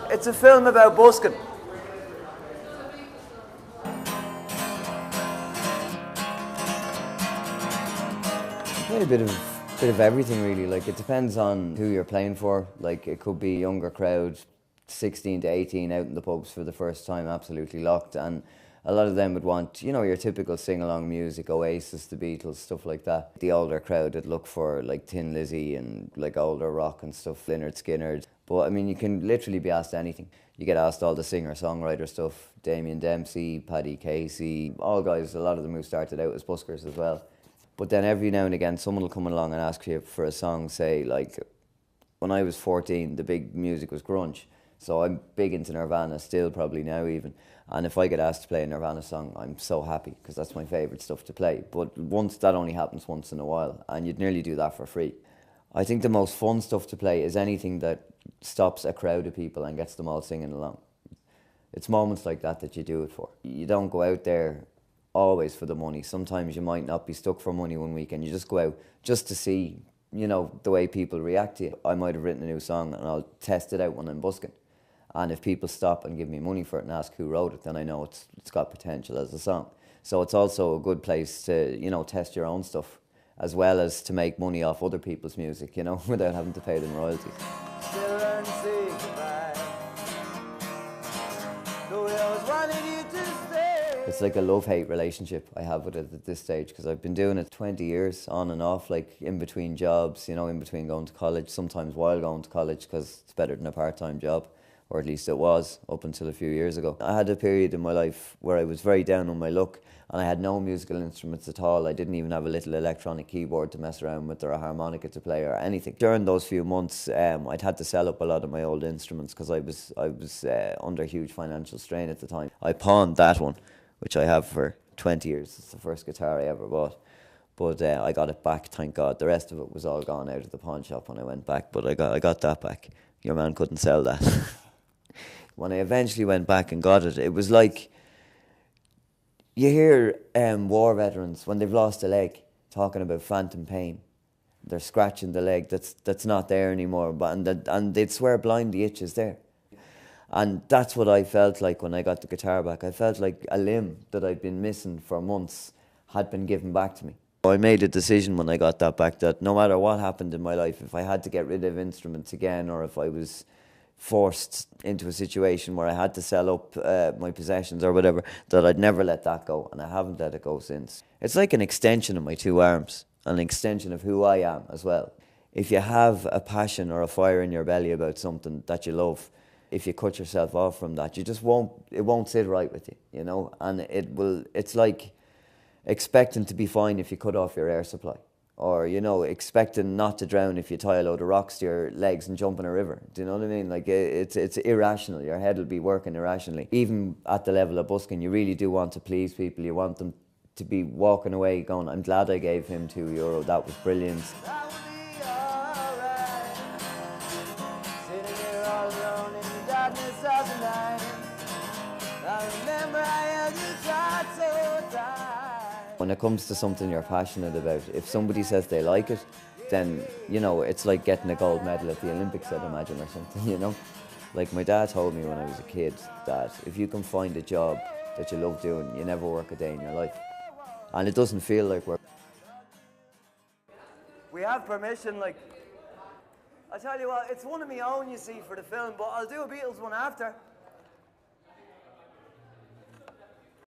It's a film about busking. Yeah, a bit of everything really. Like it depends on who you're playing for. Like it could be a younger crowd, 16 to 18 out in the pubs for the first time, absolutely locked, and a lot of them would want, you know, your typical sing-along music, Oasis, the Beatles, stuff like that. The older crowd would look for like Tin Lizzy and like older rock and stuff, Lynyrd Skynyrd. But I mean, you can literally be asked anything. You get asked all the singer-songwriter stuff, Damien Dempsey, Paddy Casey, all guys, a lot of them who started out as buskers as well. But then every now and again, someone will come along and ask you for a song, say like, when I was 14, the big music was grunge. So I'm big into Nirvana still, probably now even. And if I get asked to play a Nirvana song, I'm so happy because that's my favourite stuff to play. But that only happens once in a while, and you'd nearly do that for free. I think the most fun stuff to play is anything that stops a crowd of people and gets them all singing along. It's moments like that you do it for. You don't go out there always for the money. Sometimes you might not be stuck for money one week and you just go out just to see, you know, the way people react to you. I might have written a new song and I'll test it out when I'm busking. And if people stop and give me money for it and ask who wrote it, then I know it's got potential as a song. So it's also a good place to, you know, test your own stuff, as well as to make money off other people's music, you know, without having to pay them royalties. It's like a love-hate relationship I have with it at this stage, because I've been doing it 20 years on and off, like in between jobs, you know, in between going to college, sometimes while going to college, because it's better than a part-time job. Or at least it was, up until a few years ago. I had a period in my life where I was very down on my luck, and I had no musical instruments at all. I didn't even have a little electronic keyboard to mess around with, or a harmonica to play, or anything. During those few months, I'd had to sell up a lot of my old instruments because I was under huge financial strain at the time. I pawned that one, which I have for 20 years. It's the first guitar I ever bought. But I got it back, thank God. The rest of it was all gone out of the pawn shop when I went back, but I got that back. Your man couldn't sell that. When I eventually went back and got it, it was like, you hear war veterans, when they've lost a leg, talking about phantom pain. They're scratching the leg that's not there anymore, and they'd swear blind the itch is there. And that's what I felt like when I got the guitar back. I felt like a limb that I'd been missing for months had been given back to me. I made a decision when I got that back that no matter what happened in my life, if I had to get rid of instruments again, or if I was forced into a situation where I had to sell up my possessions or whatever, that I'd never let that go, and I haven't let it go since. It's like an extension of my two arms, an extension of who I am as well. If you have a passion or a fire in your belly about something that you love, if you cut yourself off from that, it won't sit right with you, you know, and it's like expecting to be fine if you cut off your air supply. Or, you know, expecting not to drown if you tie a load of rocks to your legs and jump in a river. Do you know what I mean? Like, it's irrational. Your head will be working irrationally. Even at the level of busking, you really do want to please people. You want them to be walking away going, I'm glad I gave him €2. That was brilliant. When it comes to something you're passionate about, if somebody says they like it, then, you know, it's like getting a gold medal at the Olympics, I'd imagine, or something, you know? Like my dad told me when I was a kid that if you can find a job that you love doing, you never work a day in your life. And it doesn't feel like work. We have permission, like, I tell you what, it's one of my own, you see, for the film, but I'll do a Beatles one after.